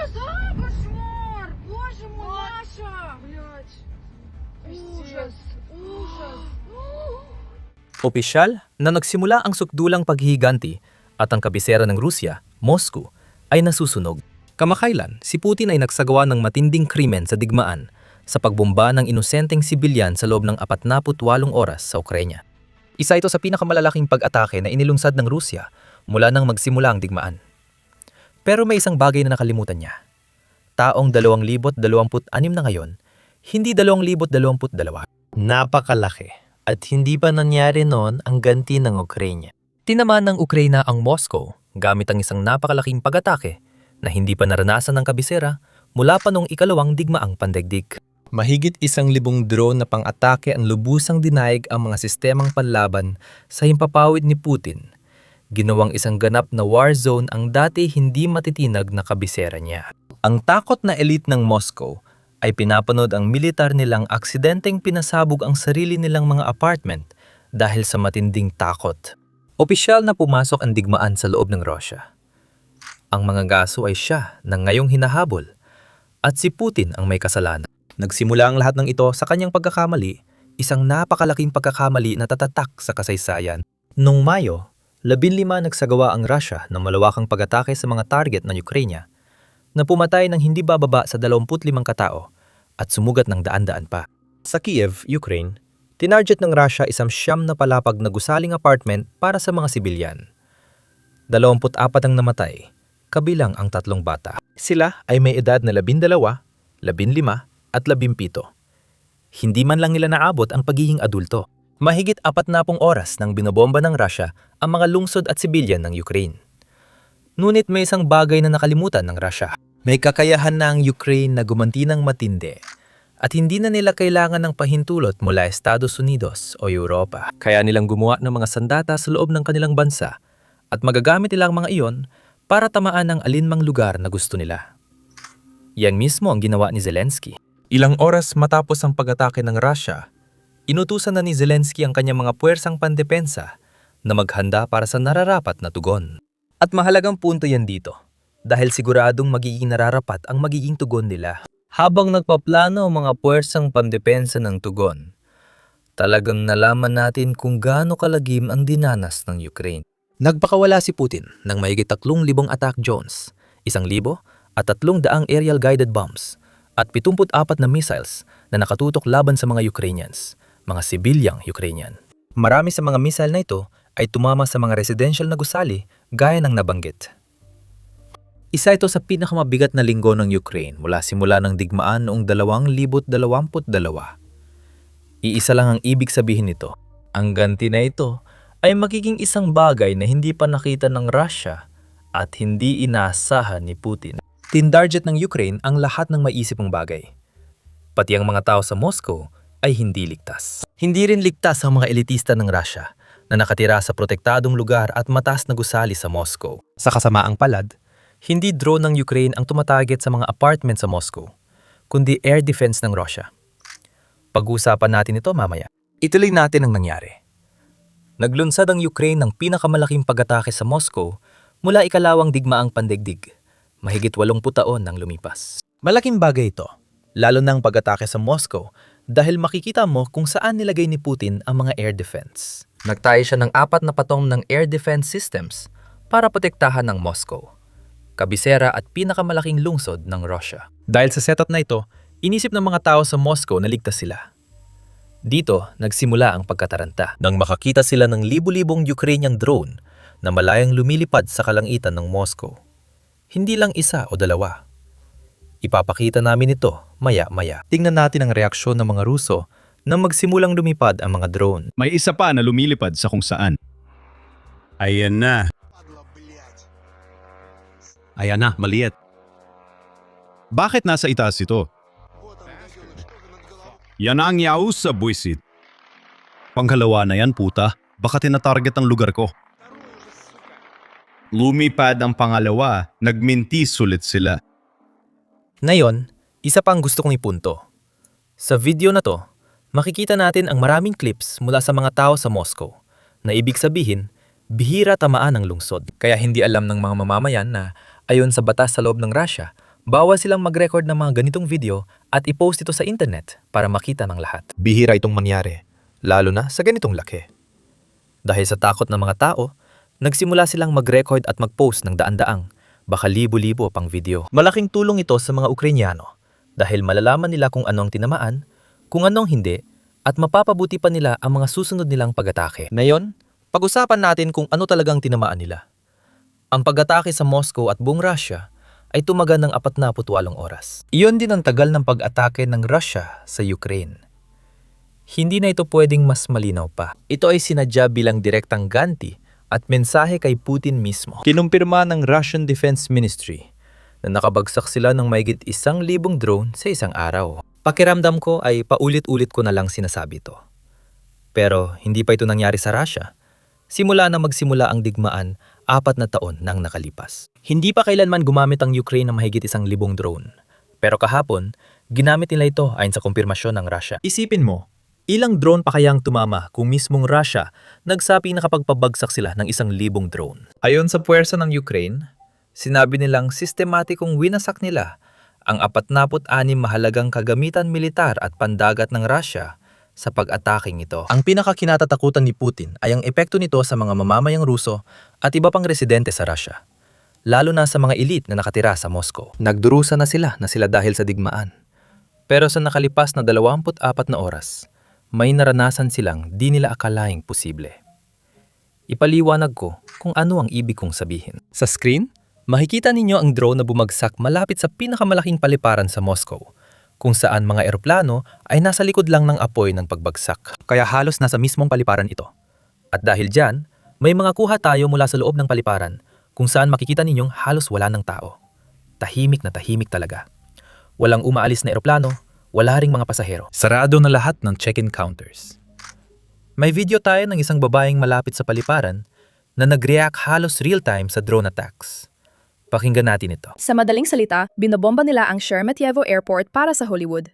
сказала кошмар! Боже мой, Маша! Блядь. Ужас, ужас. Opisyal na nagsimula ang sukdulang paghihiganti at ang kabisera ng Rusya, Moscow, ay nasusunog. Kamakailan, si Putin ay nagsagawa ng matinding krimen sa digmaan sa pagbomba ng inosenteng sibilyan sa loob ng 48 oras sa Ukraine. Isa ito sa pinakamalalaking pag-atake na inilungsad ng Rusya mula nang magsimula ang digmaan. Pero may isang bagay na nakalimutan niya. Taong 2026 na ngayon, hindi 2022. Napakalaki at hindi pa nangyari noon ang ganti ng Ukraine. Tinamaan ng Ukraine ang Moscow gamit ang isang napakalaking pag-atake na hindi pa naranasan ng kabisera mula pa noong ikalawang digmaang pandaigdig. Mahigit 1,000 drone na pang-atake ang lubusang dinaig ang mga sistemang panlaban sa himpapawid ni Putin. Ginawang isang ganap na war zone ang dati hindi matitinag na kabisera niya. Ang takot na elite ng Moscow ay pinapanood ang militar nilang aksidenteng pinasabog ang sarili nilang mga apartment dahil sa matinding takot. Opisyal na pumasok ang digmaan sa loob ng Russia. Ang mga gaso ay siya na ngayong hinahabol at si Putin ang may kasalanan. Nagsimula ang lahat ng ito sa kanyang pagkakamali, isang napakalaking pagkakamali na tatatak sa kasaysayan. Noong Mayo, 15 nagsagawa ang Russia ng malawakang pag-atake sa mga target ng Ukraine na pumatay ng hindi bababa sa 25 katao at sumugat ng daan-daan pa. Sa Kiev, Ukraine, tinarget ng Russia isang siyam na palapag na gusaling apartment para sa mga sibilyan. 24 ang namatay, kabilang ang 3 bata. Sila ay may edad na 12, 15 at 17. Hindi man lang nila naabot ang pagiging adulto. Mahigit 40 oras nang binobomba ng Russia ang mga lungsod at sibilyan ng Ukraine. Ngunit may isang bagay na nakalimutan ng Russia. May kakayahan na ang Ukraine na gumanti ng matindi at hindi na nila kailangan ng pahintulot mula Estados Unidos o Europa. Kaya nilang gumawa ng mga sandata sa loob ng kanilang bansa at magagamit nila ang mga iyon para tamaan ang alinmang lugar na gusto nila. Yan mismo ang ginawa ni Zelensky. Ilang oras matapos ang pag-atake ng Russia, inutusan na ni Zelensky ang kanyang mga puwersang pandepensa na maghanda para sa nararapat na tugon. At mahalagang punto yan dito, dahil siguradong magiging nararapat ang magiging tugon nila. Habang nagpaplano ang mga puwersang pandepensa ng tugon, talagang nalaman natin kung gaano kalagim ang dinanas ng Ukraine. Nagpakawala si Putin ng mahigit 3,000 attack drones, 1,000 at 300 aerial guided bombs, at 74 na missiles na nakatutok laban sa mga Ukrainians, mga sibilyang Ukrainian. Marami sa mga missile na ito ay tumama sa mga residential na gusali gaya ng nabanggit. Isa ito sa pinakamabigat na linggo ng Ukraine mula simula ng digmaan noong 2022. Iisa lang ang ibig sabihin nito. Ang ganti na ito ay magiging isang bagay na hindi pa nakita ng Russia at hindi inaasahan ni Putin. Tindarget ng Ukraine ang lahat ng maiisip mong bagay. Pati ang mga tao sa Moscow ay hindi ligtas. Hindi rin ligtas ang mga elitista ng Russia na nakatira sa protektadong lugar at mataas na gusali sa Moscow. Sa kasamaang palad, hindi drone ng Ukraine ang tumatarget sa mga apartment sa Moscow, kundi air defense ng Russia. Pag-uusapan natin ito mamaya. Ituloy natin ang nangyari. Naglunsad ang Ukraine ng pinakamalaking pag-atake sa Moscow mula ikalawang digmaang pandaigdig. Mahigit 80 taon nang lumipas. Malaking bagay ito, lalo ng pag-atake sa Moscow dahil makikita mo kung saan nilagay ni Putin ang mga air defense. Nagtayo siya ng 4 na patong ng air defense systems para protektahan ng Moscow, kabisera at pinakamalaking lungsod ng Russia. Dahil sa setup na ito, inisip ng mga tao sa Moscow na ligtas sila. Dito, nagsimula ang pagkataranta nang makakita sila ng libu-libong Ukrainian drone na malayang lumilipad sa kalangitan ng Moscow. Hindi lang isa o dalawa. Ipapakita namin ito maya-maya. Tingnan natin ang reaksyon ng mga Ruso nang magsimulang lumipad ang mga drone. May isa pa na lumilipad sa kung saan. Ayan na. Ayan na, maliit. Bakit nasa itaas ito? Yan ang yaus sa buwisit. Pangalawa na yan, puta. Baka tinatarget ang lugar ko. Lumipad ang pangalawa, nagmintis ulit sila. Ngayon, isa pang gusto kong ipunto. Sa video na to, makikita natin ang maraming clips mula sa mga tao sa Moscow na ibig sabihin, bihira tamaan ang lungsod. Kaya hindi alam ng mga mamamayan na ayon sa batas sa loob ng Russia, Bawal silang mag-record ng mga ganitong video at i-post ito sa internet para makita ng lahat. Bihira itong mangyari, lalo na sa ganitong laki. Dahil sa takot ng mga tao, nagsimula silang mag-record at mag-post ng daan-daang, baka libo-libo pang video. Malaking tulong ito sa mga Ukrainyano dahil malalaman nila kung anong tinamaan, kung anong hindi, at mapapabuti pa nila ang mga susunod nilang pag-atake. Ngayon, pag-usapan natin kung ano talagang tinamaan nila. Ang pag-atake sa Moscow at buong Russia ay tumagal ng 48 oras. Iyon din ang tagal ng pag-atake ng Russia sa Ukraine. Hindi na ito pwedeng mas malinaw pa. Ito ay sinadya bilang direktang ganti at mensahe kay Putin mismo. Kinumpirma ng Russian Defense Ministry na nakabagsak sila ng mahigit 1,000 drone sa isang araw. Pakiramdam ko ay paulit-ulit ko na lang sinasabi ito. Pero hindi pa ito nangyari sa Russia. Simula na magsimula ang digmaan, 4 na taon nang nakalipas. Hindi pa kailanman gumamit ang Ukraine ng mahigit 1,000 drone. Pero kahapon, ginamit nila ito ayon sa kumpirmasyon ng Russia. Isipin mo, ilang drone pa kayang tumama kung mismong Russia nagsabi na kapagpabagsak sila ng 1,000 drone? Ayon sa puwersa ng Ukraine, sinabi nilang sistematikong winasak nila ang 46 mahalagang kagamitan militar at pandagat ng Russia sa pag-ataking ito. Ang pinakakinatatakutan ni Putin ay ang epekto nito sa mga mamamayang Ruso at iba pang residente sa Russia, lalo na sa mga elite na nakatira sa Moscow. Nagdurusa na sila dahil sa digmaan. Pero sa nakalipas na 24 na oras, may naranasan silang di nila akalaing posible. Ipaliwanag ko kung ano ang ibig kong sabihin. Sa screen, makikita ninyo ang drone na bumagsak malapit sa pinakamalaking paliparan sa Moscow, kung saan mga eroplano ay nasa likod lang ng apoy ng pagbagsak. Kaya halos nasa mismong paliparan ito. At dahil dyan, may mga kuha tayo mula sa loob ng paliparan kung saan makikita ninyong halos wala ng tao. Tahimik na tahimik talaga. Walang umaalis na eroplano, wala ring mga pasahero. Sarado na lahat ng check-in counters. May video tayo ng isang babaeng malapit sa paliparan na nag-react halos real-time sa drone attacks. Pakinggan natin ito. Sa madaling salita, binobomba nila ang Sheremetyevo Airport para sa Hollywood.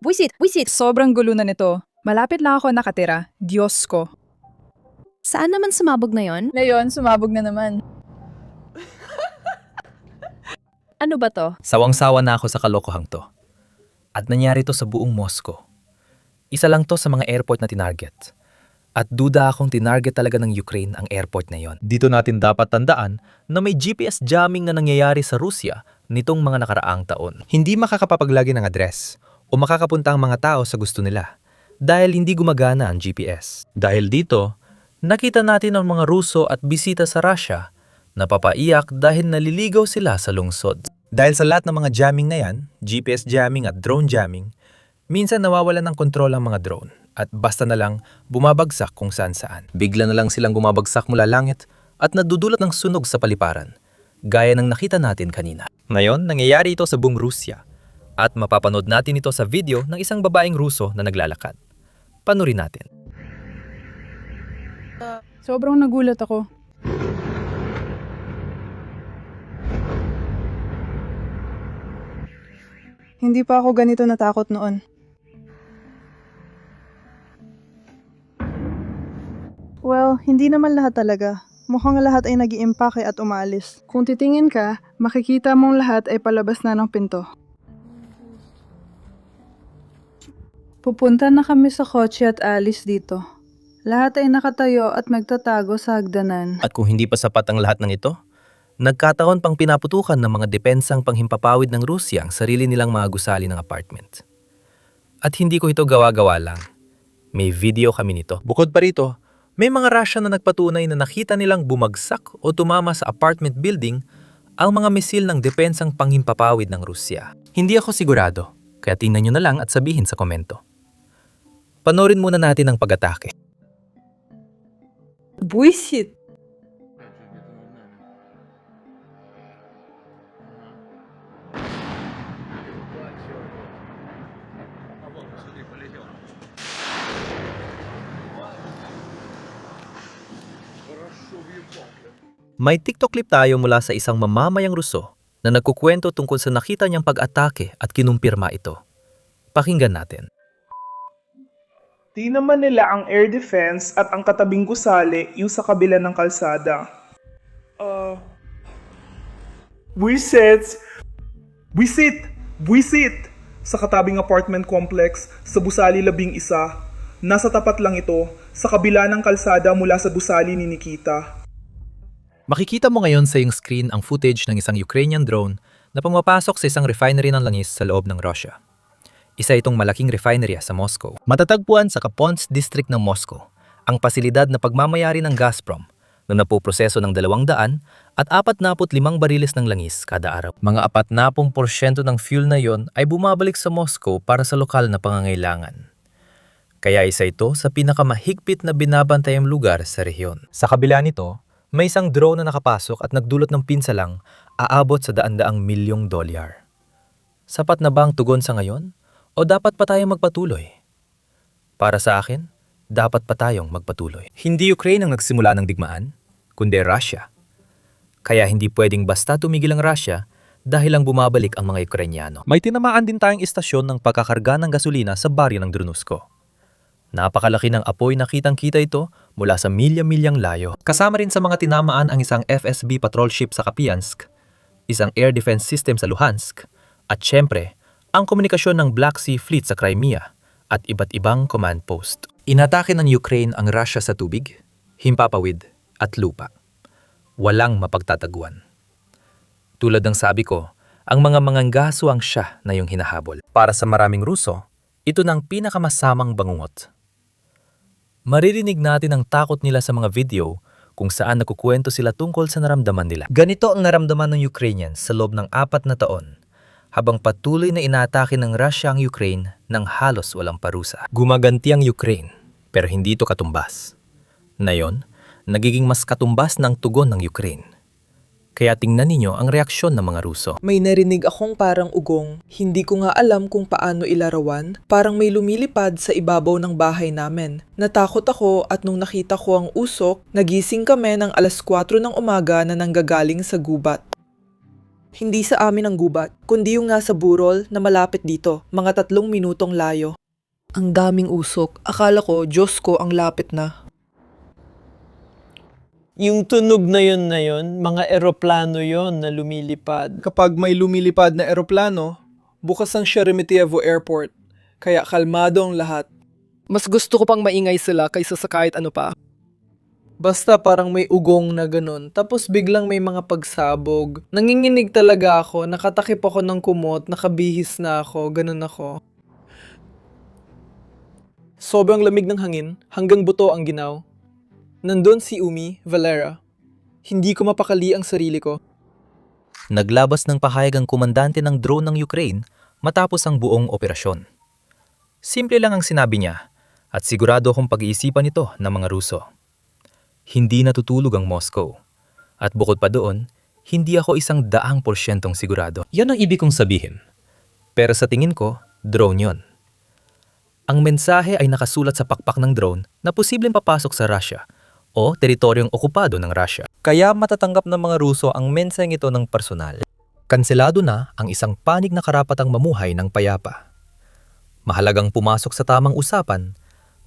Buisit! Sobrang gulo na nito. Malapit lang ako nakatira. Diyos ko. Saan naman sumabog na yon? Ngayon, sumabog na naman. Ano ba to? Sawang-sawa na ako sa kalokohang to. At nangyari to sa buong Moscow. Isa lang to sa mga airport na tinarget. At duda akong tinarget talaga ng Ukraine ang airport na yon. Dito natin dapat tandaan na may GPS jamming na nangyayari sa Rusya nitong mga nakaraang taon. Hindi makakapapaglagi ng address o makakapunta ang mga tao sa gusto nila dahil hindi gumagana ang GPS. Dahil dito, nakita natin ang mga Ruso at bisita sa Russia na papaiyak dahil naliligaw sila sa lungsod. Dahil sa lahat ng mga jamming na yan, GPS jamming at drone jamming, minsan nawawalan ng kontrol ang mga drone. At basta na lang bumabagsak kung saan-saan. Bigla na lang silang bumabagsak mula langit at nadudulot ng sunog sa paliparan, gaya ng nakita natin kanina. Ngayon, nangyayari ito sa buong Rusya at mapapanood natin ito sa video ng isang babaeng Ruso na naglalakad. Panurin natin. Sobrang nagulat ako. Hindi pa ako ganito natakot noon. Well, hindi naman lahat talaga. Mukhang lahat ay nag-iimpake at umalis. Kung titingin ka, makikita mong lahat ay palabas na ng pinto. Pupunta na kami sa kotse at alis dito. Lahat ay nakatayo at magtatago sa hagdanan. At kung hindi pa sapat ang lahat ng ito, nagkataon pang pinaputukan ng mga depensang panghimpapawid ng Rusya ang sarili nilang mga gusali ng apartment. At hindi ko ito gawa-gawa lang. May video kami nito. Bukod pa rito, may mga Russian na nagpatunay na nakita nilang bumagsak o tumama sa apartment building ang mga misil ng depensang panghimpapawid ng Rusya. Hindi ako sigurado, kaya tingnan nyo na lang at sabihin sa komento. Panorin muna natin ang pag-atake. Buisit! May TikTok clip tayo mula sa isang mamamayang Ruso na nagkukwento tungkol sa nakita niyang pag-atake at kinumpirma ito. Pakinggan natin. Di naman nila ang air defense at ang katabing gusali yung sa kabila ng kalsada. Buisit! Buisit! Buisit! Sa katabing apartment complex sa Busali 11. Nasa tapat lang ito, sa kabila ng kalsada mula sa gusali ni Nikita. Makikita mo ngayon sa iyong screen ang footage ng isang Ukrainian drone na pumapasok sa isang refinery ng langis sa loob ng Russia. Isa itong malaking refinery sa Moscow. Matatagpuan sa Kaponsk district ng Moscow, ang pasilidad na pagmamayari ng Gazprom na napoproseso ng 200 at 45 bariles ng langis kada araw. Mga 40% ng fuel na yon ay bumabalik sa Moscow para sa lokal na pangangailangan. Kaya isa ito sa pinakamahigpit na binabantayang lugar sa rehiyon. Sa kabila nito, may isang drone na nakapasok at nagdulot ng pinsalang aabot sa daan-daang milyong dolyar. Sapat na ba ang tugon sa ngayon? O dapat pa tayong magpatuloy? Para sa akin, dapat pa tayong magpatuloy. Hindi Ukraine ang nagsimula ng digmaan, kundi Russia. Kaya hindi pwedeng basta tumigil ang Russia dahil lang bumabalik ang mga Ukrainyano. May tinamaan din tayong istasyon ng pagkakarga ng gasolina sa baryo ng Dronusko. Napakalaki ng apoy na kitang-kita ito mula sa milya-milyang layo. Kasama rin sa mga tinamaan ang isang FSB patrol ship sa Kapiansk, isang air defense system sa Luhansk, at syempre, ang komunikasyon ng Black Sea Fleet sa Crimea at iba't ibang command post. Inatake ng Ukraine ang Russia sa tubig, himpapawid at lupa. Walang mapagtataguan. Tulad ng sabi ko, ang mga manganggaso ang siya na yung hinahabol. Para sa maraming Ruso, ito na ang pinakamasamang bangungot. Maririnig natin ang takot nila sa mga video kung saan nakukwento sila tungkol sa naramdaman nila. Ganito ang naramdaman ng Ukrainians sa loob ng 4 na taon habang patuloy na inaatake ng Russia ang Ukraine ng halos walang parusa. Gumaganti ang Ukraine pero hindi ito katumbas. Ngayon, nagiging mas katumbas ng tugon ng Ukraine. Kaya tingnan ninyo ang reaksyon ng mga Ruso. May narinig akong parang ugong. Hindi ko nga alam kung paano ilarawan. Parang may lumilipad sa ibabaw ng bahay namin. Natakot ako at nung nakita ko ang usok, nagising kami ng 4:00 ng umaga na nanggagaling sa gubat. Hindi sa amin ang gubat, kundi yung nasa burol na malapit dito, mga 3 minutong layo. Ang daming usok. Akala ko, Diyos ko, ang lapit na. Yung tunog na yun, mga eroplano yon na lumilipad. Kapag may lumilipad na eroplano, bukas ang Sheremetyevo Airport, kaya kalmado ang lahat. Mas gusto ko pang maingay sila kaysa sa kahit ano pa. Basta parang may ugong na ganun, tapos biglang may mga pagsabog. Nanginginig talaga ako, nakatakip ako ng kumot, nakabihis na ako, ganun ako. Sobrang lamig ng hangin, hanggang buto ang ginaw. Nandun si Umi, Valera. Hindi ko mapakali ang sarili ko. Naglabas ng pahayag ang komandante ng drone ng Ukraine matapos ang buong operasyon. Simple lang ang sinabi niya at sigurado akong pag-iisipan ito ng mga Ruso. Hindi natutulog ang Moscow. At bukod pa doon, hindi ako 100% sigurado. Yan ang ibig kong sabihin. Pero sa tingin ko, drone yon. Ang mensahe ay nakasulat sa pakpak ng drone na posibleng papasok sa Russia o teritoryong okupado ng Russia. Kaya matatanggap ng mga Ruso ang mensaheng ito ng personal. Kanselado na ang isang panig na karapatang mamuhay ng payapa. Mahalagang pumasok sa tamang usapan,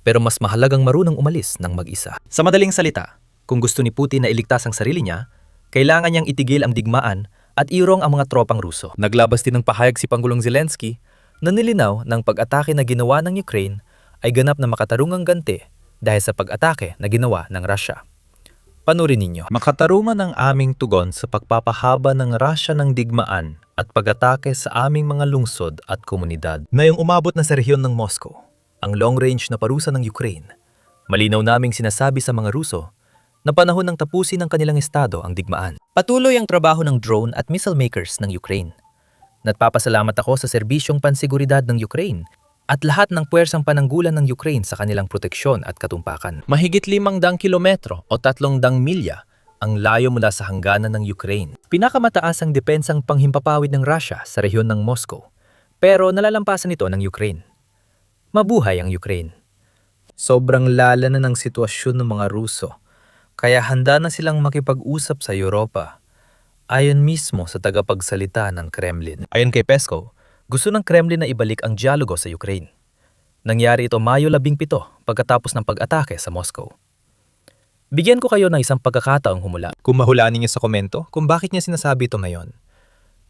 pero mas mahalagang marunong umalis ng mag-isa. Sa madaling salita, kung gusto ni Putin na iligtas ang sarili niya, kailangan niyang itigil ang digmaan at iurong ang mga tropang Ruso. Naglabas din ng pahayag si Pangulong Zelensky na nilinaw ng pag-atake na ginawa ng Ukraine ay ganap na makatarungang ganti dahil sa pag-atake na ginawa ng Russia. Panurin ninyo. Makatarungan ang aming tugon sa pagpapahaba ng Russia ng digmaan at pag-atake sa aming mga lungsod at komunidad. Ngayong umabot na sa rehiyon ng Moscow, ang long-range na parusa ng Ukraine, malinaw naming sinasabi sa mga Ruso na panahon ng tapusin ng kanilang estado ang digmaan. Patuloy ang trabaho ng drone at missile makers ng Ukraine. Nagpapasalamat ako sa serbisyong pansiguridad ng Ukraine at lahat ng puwersang pananggulan ng Ukraine sa kanilang proteksyon at katumpakan. Mahigit 500 kilometro o 300 milya ang layo mula sa hangganan ng Ukraine. Pinakamataas ang depensang panghimpapawid ng Russia sa rehiyon ng Moscow, pero nalalampasan ito ng Ukraine. Mabuhay ang Ukraine. Sobrang lala na ng sitwasyon ng mga Ruso, kaya handa na silang makipag-usap sa Europa. Ayon mismo sa tagapagsalita ng Kremlin. Ayon kay Peskov, gusto ng Kremlin na ibalik ang dialogo sa Ukraine. Nangyari ito Mayo 17 pagkatapos ng pag-atake sa Moscow. Bigyan ko kayo ng isang pagkakataong humula. Kung mahulaan ninyo sa komento kung bakit niya sinasabi ito ngayon.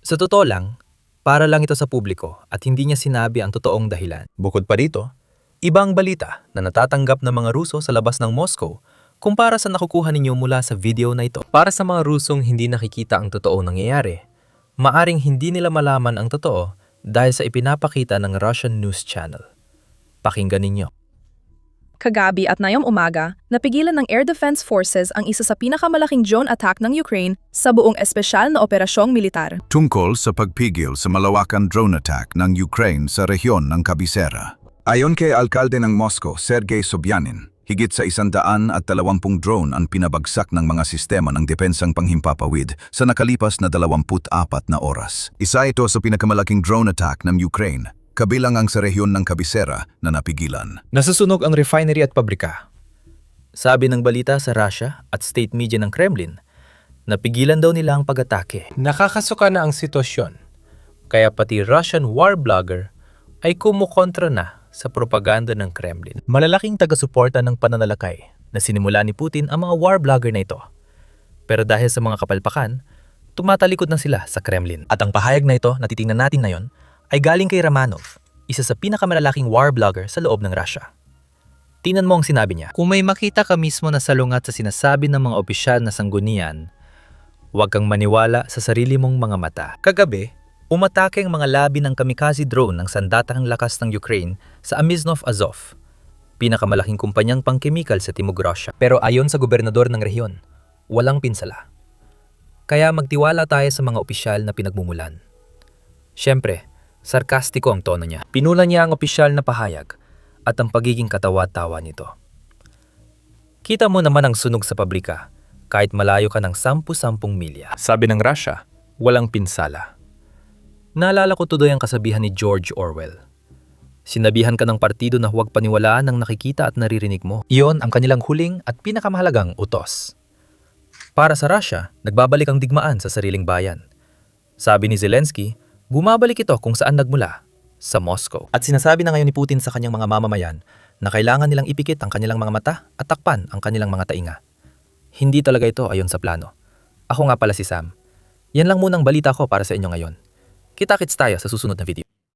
Sa totoo lang, para lang ito sa publiko at hindi niya sinabi ang totoong dahilan. Bukod pa dito, ibang balita na natatanggap ng mga Ruso sa labas ng Moscow kumpara sa nakukuha ninyo mula sa video na ito. Para sa mga Rusong hindi nakikita ang totoong nangyayari, maaring hindi nila malaman ang totoo dahil sa ipinapakita ng Russian news channel. Pakinggan ninyo. Kagabi at ngayong umaga, napigilan ng Air Defense Forces ang isa sa pinakamalaking drone attack ng Ukraine sa buong espesyal na operasyong militar. Tungkol sa pagpigil sa malawakan drone attack ng Ukraine sa rehiyon ng Kabisera. Ayon kay Alkalde ng Moscow, Sergei Sobyanin, higit sa 120 drone ang pinabagsak ng mga sistema ng depensang panghimpapawid sa nakalipas na 24 na oras. Isa ito sa pinakamalaking drone attack ng Ukraine, kabilang ang sa rehiyon ng Kabisera na napigilan. Nasusunog ang refinery at pabrika. Sabi ng balita sa Russia at state media ng Kremlin, napigilan daw nila ang pag-atake. Nakakasuka na ang sitwasyon, kaya pati Russian war blogger ay kumukontra na sa propaganda ng Kremlin. Malalaking taga-suporta ng pananalakay na sinimula ni Putin ang mga war blogger na ito. Pero dahil sa mga kapalpakan, tumatalikod na sila sa Kremlin. At ang pahayag na ito na titingnan natin ngayon ay galing kay Romanov, isa sa pinakamalalaking war blogger sa loob ng Russia. Tingnan mo ang sinabi niya. Kung may makita ka mismo na salungat sa sinasabi ng mga opisyal na sanggunian, huwag kang maniwala sa sarili mong mga mata. Kagabi, umatake ang mga labi ng kamikaze drone ng sandatahang lakas ng Ukraine sa Amiznov Azov, pinakamalaking kumpanyang pangkemikal sa Timog Russia. Pero ayon sa gobernador ng rehiyon, walang pinsala. Kaya magtiwala tayo sa mga opisyal na pinagmumulan. Siyempre, sarkastiko ang tono niya. Pinula niya ang opisyal na pahayag at ang pagiging katawa-tawa nito. Kita mo naman ang sunog sa pabrika kahit malayo ka ng 10 milya. Sabi ng Russia, walang pinsala. Naalala ko tuloy ang kasabihan ni George Orwell. Sinabihan ka ng partido na huwag paniwalaan ang nakikita at naririnig mo. Iyon ang kanilang huling at pinakamahalagang utos. Para sa Russia, nagbabalik ang digmaan sa sariling bayan. Sabi ni Zelensky, bumabalik ito kung saan nagmula, sa Moscow. At sinasabi na ngayon ni Putin sa kanyang mga mamamayan na kailangan nilang ipikit ang kanilang mga mata at takpan ang kanilang mga tainga. Hindi talaga ito ayon sa plano. Ako nga pala si Sam. Yan lang munang balita ko para sa inyo ngayon. Kita-kits tayo sa susunod na video.